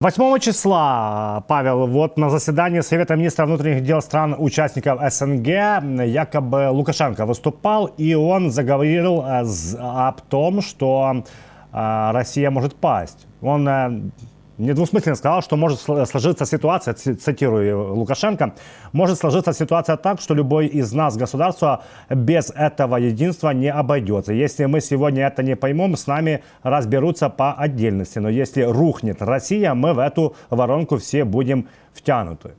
8 числа, Павел, вот на заседании Совета министров внутренних дел стран-участников СНГ якобы Лукашенко выступал, и он заговорил об том, что Россия может пасть. Он недвусмысленно сказал, что может сложиться ситуация, цитирую Лукашенко, может сложиться ситуация так, что любой из нас, государства, без этого единства не обойдется. Если мы сегодня это не поймем, с нами разберутся по отдельности. Но если рухнет Россия, мы в эту воронку все будем втянуты.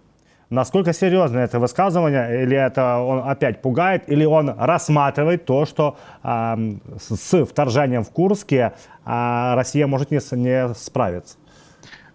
Насколько серьезно это высказывание? Или это он опять пугает? Или он рассматривает то, что с вторжением в Курске Россия может не справиться?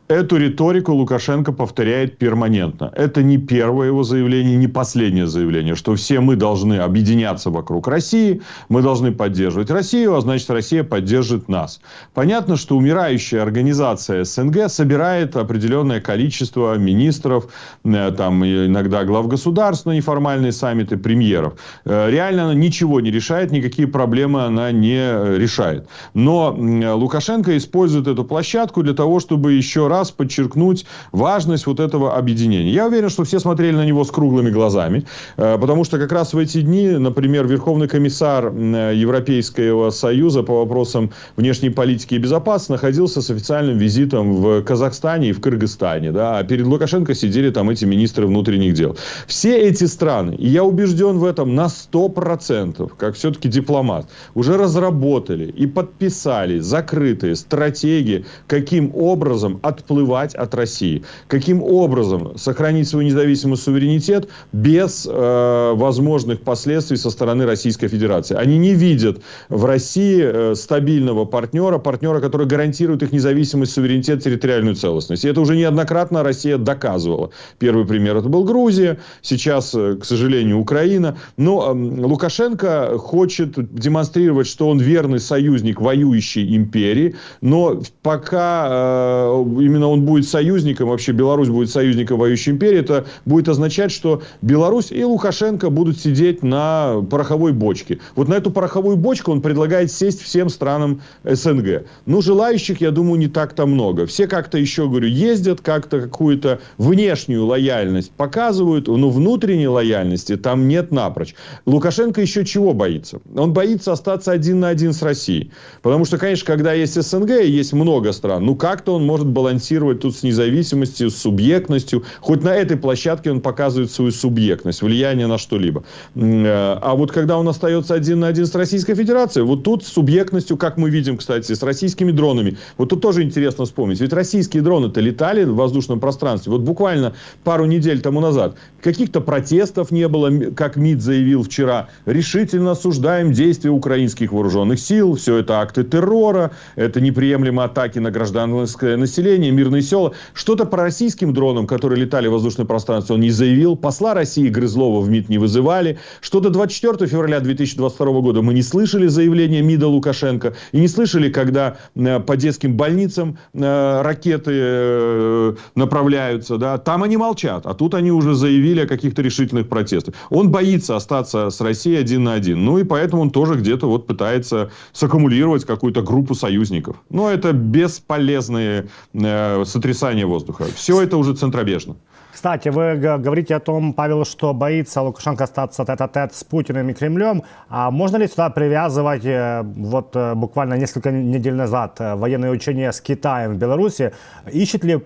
Эту риторику Лукашенко повторяет перманентно. Это не первое его заявление, не последнее заявление, что все мы должны объединяться вокруг России, мы должны поддерживать Россию, а значит, Россия поддержит нас. Понятно, что умирающая организация СНГ собирает определенное количество министров, там иногда глав государств на неформальные саммиты, премьеров. Реально она ничего не решает, никакие проблемы она не решает. Но Лукашенко использует эту площадку для того, чтобы еще раз подчеркнуть важность вот этого объединения. Я уверен, что все смотрели на него с круглыми глазами, потому что как раз в эти дни, например, Верховный комиссар Европейского Союза по вопросам внешней политики и безопасности находился с официальным визитом в Казахстане и в Кыргызстане, да, а перед Лукашенко сидели там эти министры внутренних дел. Все эти страны, и я убежден в этом на 100%, как все-таки дипломат, уже разработали и подписали закрытые стратегии, каким образом отплывать от России. Каким образом сохранить свой независимый суверенитет без возможных последствий со стороны Российской Федерации. Они не видят в России стабильного партнера, который гарантирует их независимость, суверенитет, территориальную целостность. И это уже неоднократно Россия доказывала. Первый пример это был Грузия, сейчас, к сожалению, Украина. Но Лукашенко хочет демонстрировать, что он верный союзник воюющей империи, но пока именно он будет союзником, вообще Беларусь будет союзником воюющей империи, это будет означать, что Беларусь и Лукашенко будут сидеть на пороховой бочке. Вот на эту пороховую бочку он предлагает сесть всем странам СНГ. Но желающих, я думаю, не так-то много. Все как-то еще, говорю, ездят, как-то какую-то внешнюю лояльность показывают, но внутренней лояльности там нет напрочь. Лукашенко еще чего боится? Он боится остаться один на один с Россией. Потому что, конечно, когда есть СНГ и есть много стран, ну как-то он может балансировать тут с независимостью, с субъектностью. Хоть на этой площадке он показывает свою субъектность, влияние на что-либо. А вот когда он остается один на один с Российской Федерацией, вот тут с субъектностью, как мы видим, кстати, с российскими дронами. Вот тут тоже интересно вспомнить. Ведь российские дроны-то летали в воздушном пространстве. Вот буквально пару недель тому назад. Каких-то протестов не было, как МИД заявил вчера. Решительно осуждаем действия украинских вооруженных сил. Все это акты террора. Это неприемлемые атаки на гражданское население, мирные села. Что-то про российским дронам, которые летали в воздушное пространство, он не заявил. Посла России Грызлова в МИД не вызывали. Что до 24 февраля 2022 года мы не слышали заявления МИДа Лукашенко. И не слышали, когда по детским больницам ракеты направляются. Да? Там они молчат. А тут они уже заявили о каких-то решительных протестах. Он боится остаться с Россией один на один. Ну и поэтому он тоже где-то вот пытается саккумулировать какую-то группу союзников. Но это бесполезные сотрясание воздуха. Все это уже центробежно. Кстати, вы говорите о том, Павел, что боится Лукашенко остаться тет-а-тет с Путиным и Кремлем. А можно ли сюда привязывать, вот буквально несколько недель назад, военные учения с Китаем в Беларуси? Ищет ли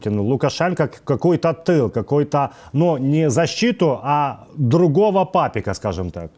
Лукашенко какой-то тыл, какой-то, ну, не защиту, а другого папика, скажем так?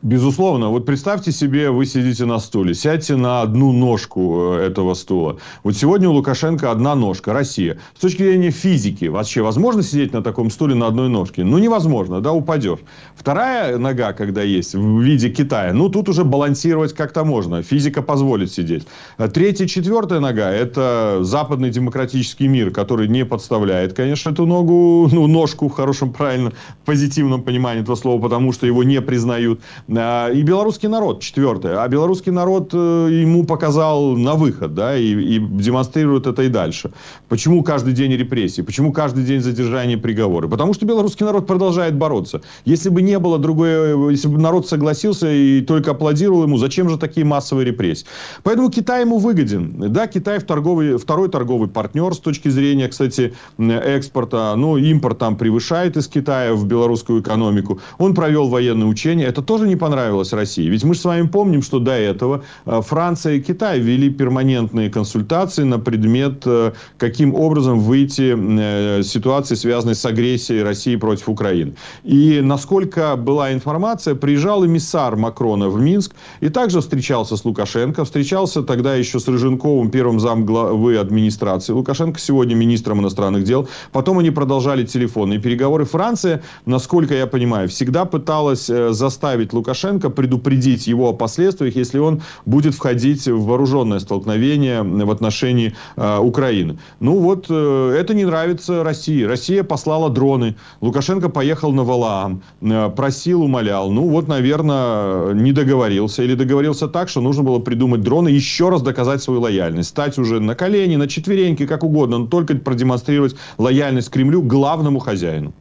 Безусловно. Вот представьте себе, вы сидите на стуле. Сядьте на одну ножку этого стула. Вот сегодня у Лукашенко одна ножка. Россия. С точки зрения физики, вообще возможно сидеть на таком стуле на одной ножке? Ну, невозможно. Да, упадешь. Вторая нога, когда есть, в виде Китая, ну, тут уже балансировать как-то можно. Физика позволит сидеть. Третья, четвертая нога – это западный демократический мир, который не подставляет, конечно, эту ногу, ну, ножку в хорошем, правильном, позитивном понимании этого слова, потому что его не признают. И белорусский народ, четвертое. А белорусский народ ему показал на выход, да, и демонстрирует это и дальше. Почему каждый день репрессий? Почему каждый день задержания и приговоры? Потому что белорусский народ продолжает бороться. Если бы не было другой, если бы народ согласился и только аплодировал ему, зачем же такие массовые репрессии? Поэтому Китай ему выгоден. Да, Китай второй торговый партнер с точки зрения, кстати, экспорта. Ну, импорт там превышает из Китая в белорусскую экономику. Он провел военные учения. Это тоже не понравилось России. Ведь мы же с вами помним, что до этого Франция и Китай вели перманентные консультации на предмет, каким образом выйти из ситуации, связанной с агрессией России против Украины. И насколько была информация, приезжал эмиссар Макрона в Минск и также встречался с Лукашенко. Встречался тогда еще с Рыженковым, первым замглавы администрации Лукашенко, сегодня министром иностранных дел. Потом они продолжали телефонные переговоры. Франция, насколько я понимаю, всегда пыталась заставить Лукашенко предупредить его о последствиях, если он будет входить в вооруженное столкновение в отношении Украины. Ну вот, это не нравится России. Россия послала дроны. Лукашенко поехал на Валаам, просил, умолял. Ну вот, наверное, не договорился. Или договорился так, что нужно было придумать дроны, еще раз доказать свою лояльность. Стать уже на колени, на четвереньки, как угодно, но только продемонстрировать лояльность Кремлю, главному хозяину.